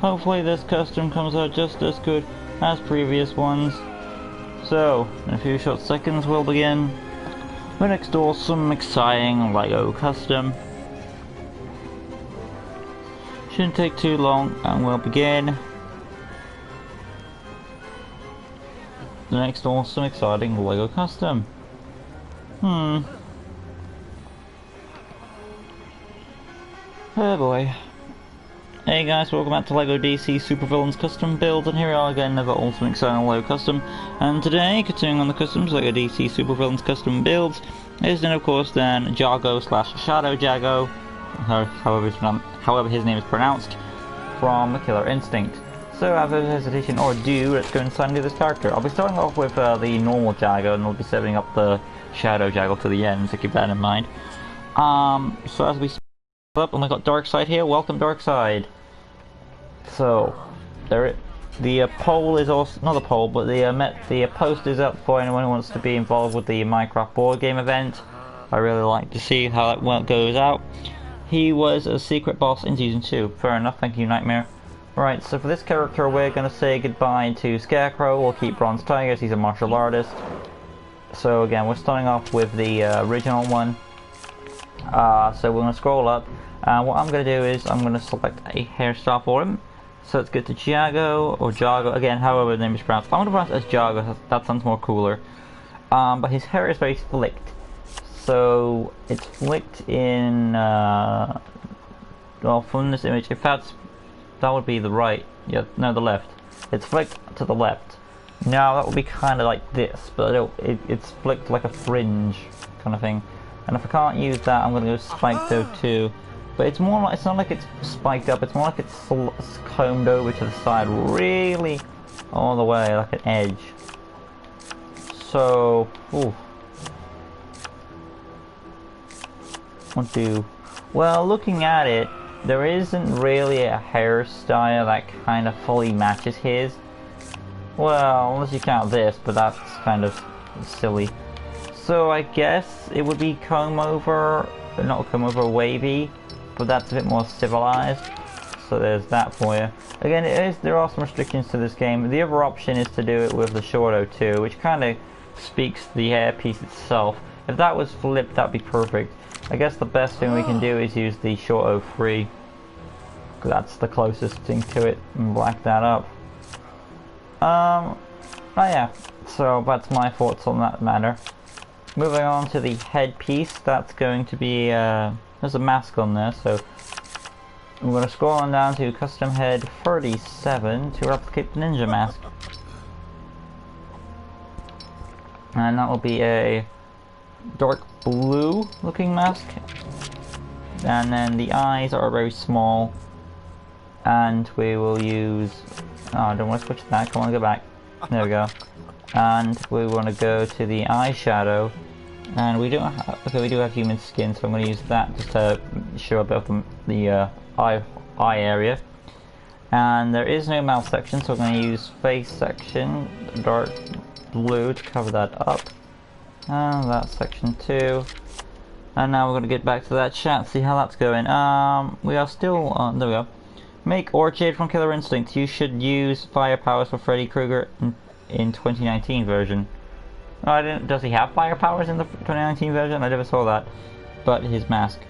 Hopefully this custom comes out just as good as previous ones. So, in a few short seconds we'll begin the next awesome, exciting LEGO custom. Shouldn't take too long and we'll begin the next awesome, exciting LEGO custom. Oh boy. Hey guys, welcome back to LEGO DC Supervillains Custom Builds, and here we are again, another awesome, exciting LEGO custom. And today, continuing on the customs, LEGO DC Supervillains Custom Builds, is then of course then Jago slash Shadow Jago, however his name is pronounced, from Killer Instinct. So without further hesitation or ado, let's go inside and do this character. I'll be starting off with the normal Jago, and we'll be setting up the Shadow Jago to the end, so keep that in mind. So as we up, and we got Darkseid here. Welcome, Darkseid. So the poll is also not the poll, but the post is up for anyone who wants to be involved with the Minecraft board game event. I really like to see how that goes out. He was a secret boss in season 2. Fair enough. Thank you, Nightmare. Right. So for this character, we're gonna say goodbye to Scarecrow. We'll keep Bronze Tigers. He's a martial artist. So again, we're starting off with the original one. So we're going to scroll up, and what I'm going to do is I'm going to select a hairstyle for him. So let's go to Jago, or Jago, again, however the name is pronounced. I'm going to pronounce it as Jago, that sounds more cooler. But his hair is very flicked. So it's flicked in, well, from this image, if that would be the right, yeah, no, the left. It's flicked to the left. Now that would be kind of like this, but it's flicked like a fringe kind of thing. And if I can't use that, I'm going to go spiked too. But it's more like, it's not like it's spiked up, it's more like it's combed over to the side, really all the way, like an edge. So, ooh. What do? Well, looking at it, there isn't really a hairstyle that kind of fully matches his. Well, unless you count this, but that's kind of silly. So I guess it would be comb over, not comb over, wavy, but that's a bit more civilized. So there's that for you. Again, there are some restrictions to this game. The other option is to do it with the Shorto too, which kind of speaks the hairpiece itself. If that was flipped, that'd be perfect. I guess the best thing we can do is use the Shorto 3. That's the closest thing to it, and black that up. Oh yeah, so that's my thoughts on that matter. Moving on to the headpiece, that's going to be, there's a mask on there, so I'm going to scroll on down to custom head 37 to replicate the ninja mask. And that will be a dark blue looking mask. And then the eyes are very small. And we will use, oh, I don't want to switch that, come on, go back. There we go. And we want to go to the eyeshadow, and we don't have, okay, we do have human skin, so I'm going to use that just to show a bit of the eye area. And there is no mouth section, so I'm going to use face section, dark blue, to cover that up. And that section too. And now we're going to get back to that chat, see how that's going. We are still on, there we go. Make Orchid from Killer Instinct. You should use fire powers for Freddy Krueger in 2019 version. Oh, does he have fire powers in the 2019 version? I never saw that. But his mask.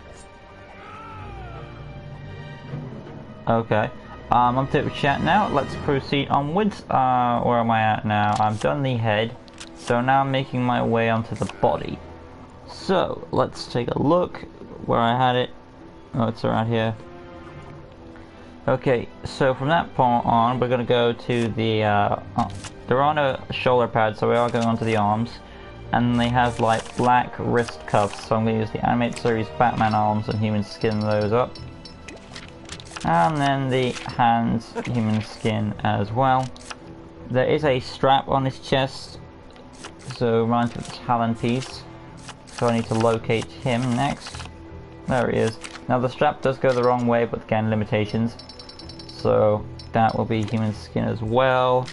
Okay. I'm to chat now. Let's proceed onwards. Where am I at now? I've done the head. So now I'm making my way onto the body. So, let's take a look where I had it. Oh, it's around here. Okay, so from that point on, we're going to go to the, they're on a shoulder pad, so we are going onto the arms, and they have like black wrist cuffs, so I'm going to use the Animated Series Batman arms and human skin those up. And then the hands, human skin as well. There is a strap on his chest, so reminds me of the Talon piece, so I need to locate him next. There he is. Now the strap does go the wrong way, but again, limitations. So that will be human skin as well.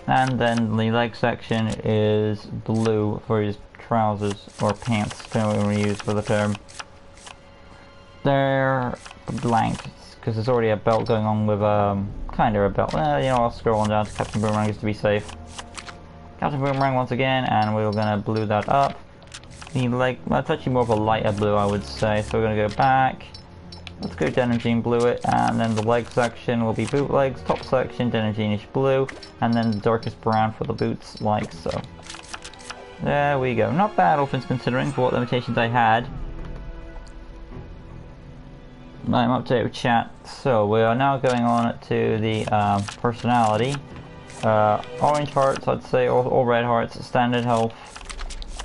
And then the leg section is blue for his trousers, or pants, depending on what we use for the term. There, the blank because there's already a belt going on with kind of a belt. Well, you know, I'll scroll on down to Captain Boomerang just to be safe. Captain Boomerang once again, and we're gonna blue that up. The leg, well, it's actually more of a lighter blue, I would say. So we're gonna go back. Let's go Denim Jean blue it, and then the leg section will be bootlegs. Top section Denim Jeanish blue, and then the darkest brown for the boots, like so. There we go. Not bad, all things considering, for what limitations I had. I'm up to date with chat. So we are now going on to the personality. Orange hearts, I'd say, or red hearts, standard health.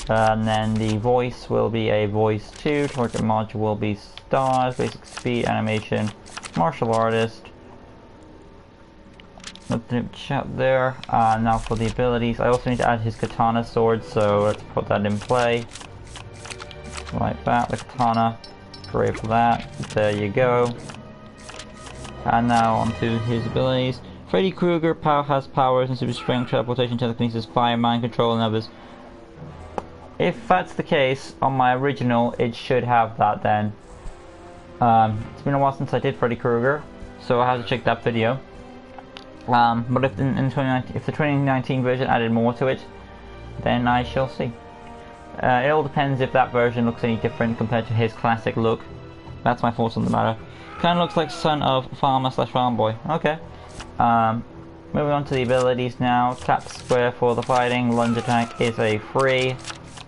And then the voice will be a voice 2. Target module will be stars, basic speed, animation, martial artist. Let's do chat there. Now for the abilities, I also need to add his katana sword, so let's put that in play. Like that, the katana. Great for that. There you go. And now onto his abilities. Freddy Krueger has powers and super strength, teleportation, telekinesis, fire, mind control, and others. If that's the case, on my original, it should have that then. It's been a while since I did Freddy Krueger, so I have to check that video. But if if the 2019 version added more to it, then I shall see. It all depends if that version looks any different compared to his classic look. That's my thoughts on the matter. Kinda looks like son of farmer / farm boy. Okay. Moving on to the abilities now. Tap square for the fighting. Lunge attack is a free.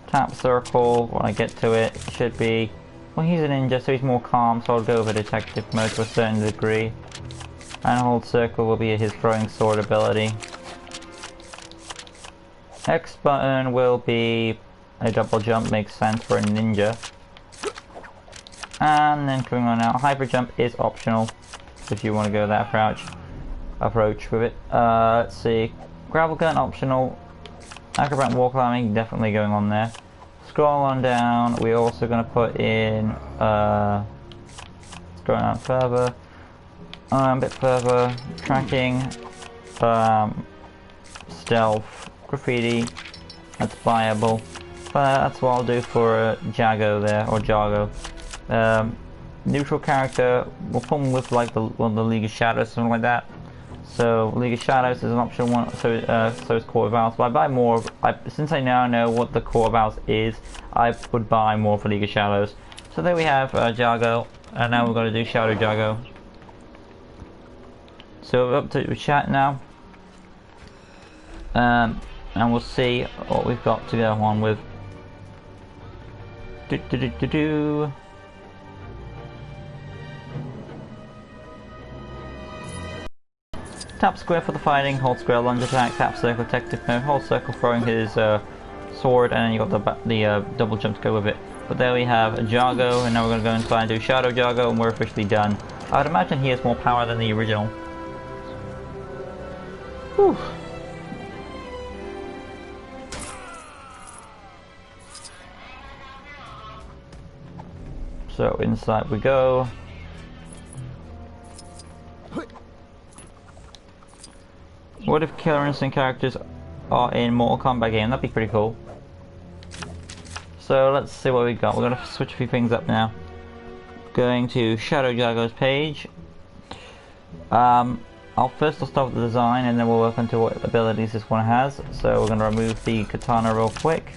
Tap circle when I get to it. It should be... Well, he's a ninja, so he's more calm, so I'll go over detective mode to a certain degree. And hold circle will be his throwing sword ability. X button will be a double jump, makes sense for a ninja. And then coming on out, hyper jump is optional if you want to go that approach with it. Let's see, gravel gun optional. Acrobat wall climbing definitely going on there. Scroll on down. We're also going to put in scrolling down further. A bit further, tracking, stealth, graffiti, that's viable. That's what I'll do for Jago there, or Jago. Neutral character, we'll put him with like one of the League of Shadows, something like that. So League of Shadows is an optional one, so is Core Vals. But I buy more, since I now know what the Core Vals is, I would buy more for League of Shadows. So there we have Jago, and now we're going to do Shadow Jago. So we're up to chat now, and we'll see what we've got to go on with. Tap square for the fighting, hold square lunge attack, tap circle detective mode, hold circle throwing his sword, and then you got the double jump to go with it. But there we have Jago, and now we're going to go inside and do Shadow Jago, and we're officially done. I would imagine he has more power than the original. Whew. So inside we go. What if Killer Instinct characters are in Mortal Kombat game? That'd be pretty cool. So let's see what we got. We're gonna switch a few things up now. Going to Shadow Jago's page. I'll start with the design, and then we'll work into what abilities this one has. So we're gonna remove the katana real quick.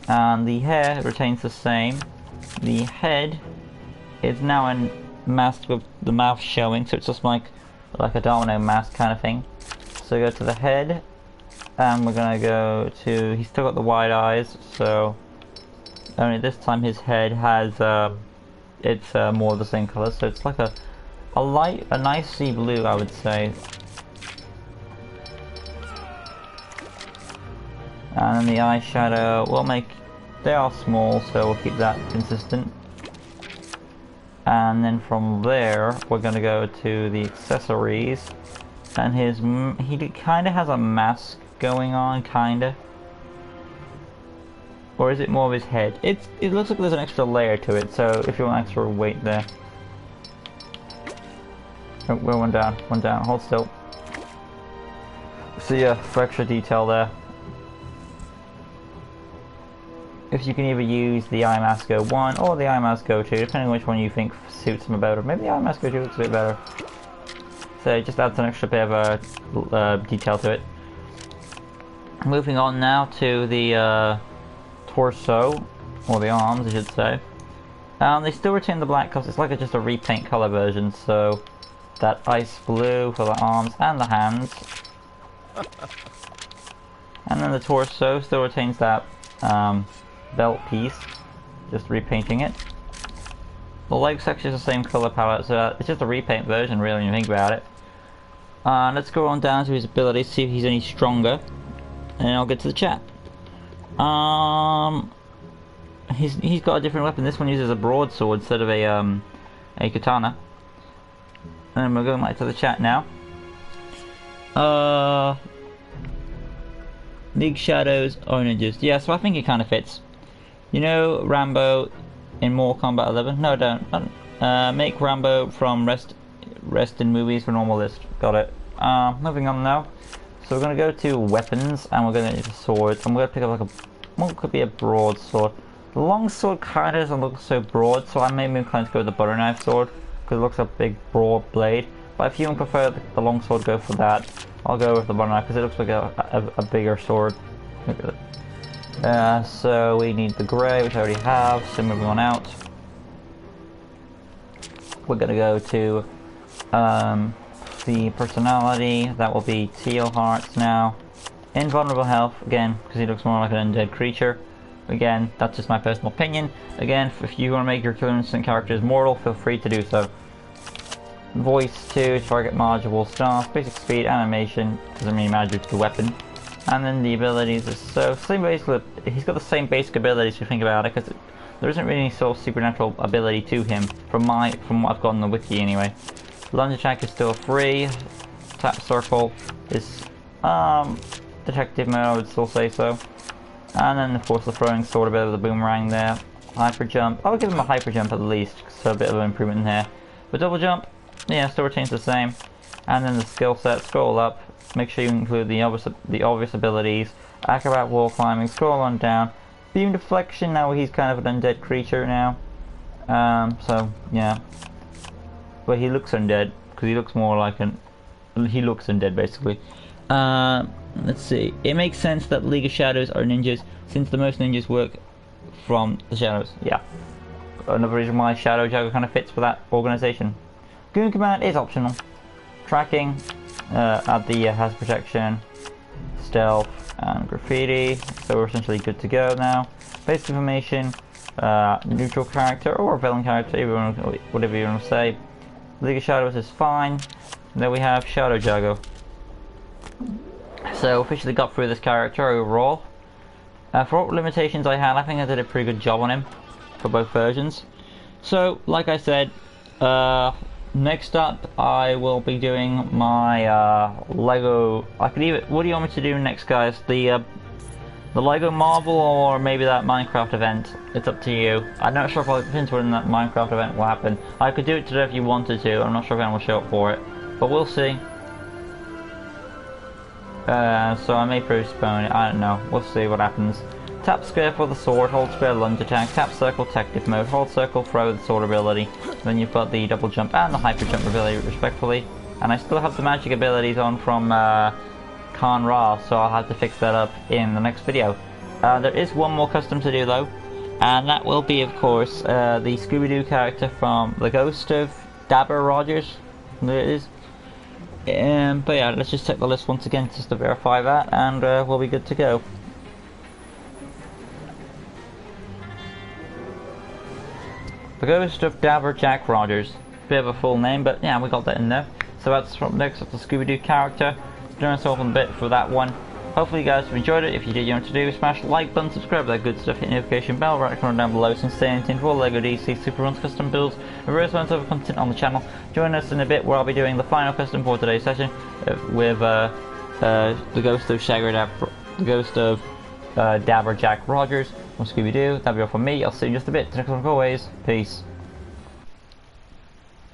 And the hair retains the same. The head is now a mask with the mouth showing, so it's just like a domino mask kind of thing. So go to the head, and we're gonna go to, he's still got the wide eyes, so only this time his head has it's more of the same color, so it's like a nice sea blue, I would say. And then the eyeshadow, we'll make, they are small, so we'll keep that consistent. And then from there, we're gonna go to the accessories, and he kind of has a mask going on, kinda. Or is it more of his head? It looks like there's an extra layer to it, so if you want extra weight there. Oh, we're one down, hold still. See ya, for extra detail there. if you can either use the Eye Mask Go 1 or the Eye Mask Go 2, depending on which one you think suits him better. Maybe the Eye Mask Go 2 looks a bit better. So it just adds an extra bit of detail to it. Moving on now to the torso, or the arms I should say. They still retain the black because it's like just a repaint color version, so that ice blue for the arms and the hands. And then the torso still retains that belt piece, just repainting it. The leg section is the same color palette, so it's just a repaint version really when you think about it. Let's go on down to his abilities, see if he's any stronger, and I'll get to the chat. He's got a different weapon. This one uses a broadsword instead of a katana. And we're going back to the chat now. League Shadows or ninjas? Yeah, so I think it kind of fits. You know Rambo in Mortal Kombat 11? No, don't. Make Rambo from rest in movies for normal list. Got it. Moving on now. So we're gonna go to weapons, and we're gonna use a sword. And we're gonna pick up like what could be a broadsword. The long sword kind of doesn't look so broad, so I may be inclined to go with the butter knife sword because it looks like a big broad blade. But if you prefer the long sword, go for that. I'll go with the butter knife because it looks like a bigger sword. Look at it. So we need the grey, which I already have. So moving on out, we're gonna go to the personality. That will be Teal Hearts now. Invulnerable health again because he looks more like an undead creature. Again, that's just my personal opinion. Again, if you want to make your Killer Instinct characters mortal, feel free to do so. Voice 2, target module staff, basic speed, animation, doesn't really matter to the weapon. And then the abilities is so same basically. He's got the same basic abilities if you think about it, because there isn't really any sort of supernatural ability to him from what I've got in the wiki anyway. Lunge attack is still free. Tap circle is detective mode, I would still say so. And then of course the throwing sword, a bit of the boomerang there. Hyper jump, I'll give him a hyper jump at least, so a bit of an improvement in here. But double jump, yeah, still retains the same. And then the skill set, scroll up, make sure you include the obvious abilities. Acrobat, wall climbing, scroll on down. Beam deflection, now he's kind of an undead creature now. So yeah. But he looks undead, because he looks more like he looks undead basically. Let's see. It makes sense that League of Shadows are ninjas, since the most ninjas work from the shadows. Yeah. Another reason why Shadow Jago kind of fits for that organization. Goon Command is optional. Tracking, add the hazard protection, stealth, and graffiti. So we're essentially good to go now. Basic information, neutral character or villain character, whatever you want to say. League of Shadows is fine. Then we have Shadow Jago. So officially got through this character overall. For what limitations I had, I think I did a pretty good job on him for both versions. So like I said, next up I will be doing my Lego. What do you want me to do next, guys? The Lego Marvel or maybe that Minecraft event? It's up to you. I'm not sure if I'll depend when that Minecraft event will happen. I could do it today if you wanted to. I'm not sure if anyone will show up for it, but we'll see. So I may postpone it, I don't know, we'll see what happens. Tap square for the sword, hold square lunge attack, tap circle detective mode, hold circle throw the sword ability. Then you've got the double jump and the hyper jump ability respectively. And I still have the magic abilities on from Khan Ra, so I'll have to fix that up in the next video. There is one more custom to do though, and that will be of course the Scooby-Doo character from The Ghost of Dabber Rogers. There it is. But yeah, let's just check the list once again just to verify that, and we'll be good to go. The Ghost of Dabber Jack Rogers. Bit of a full name, but yeah, we got that in there. So that's from next up the Scooby-Doo character. Doing myself on a bit for that one. Hopefully you guys have enjoyed it. If you did, you know what to do. Smash the like button, subscribe, that good stuff, hit the notification bell right corner down below, so stay tuned for all LEGO DC Superruns custom builds and various amounts of content on the channel. Join us in a bit where I'll be doing the final custom for today's session with the Ghost of Dabber Jack Rogers from Scooby-Doo. That'll be all from me. I'll see you in just a bit. Till next one, always, peace.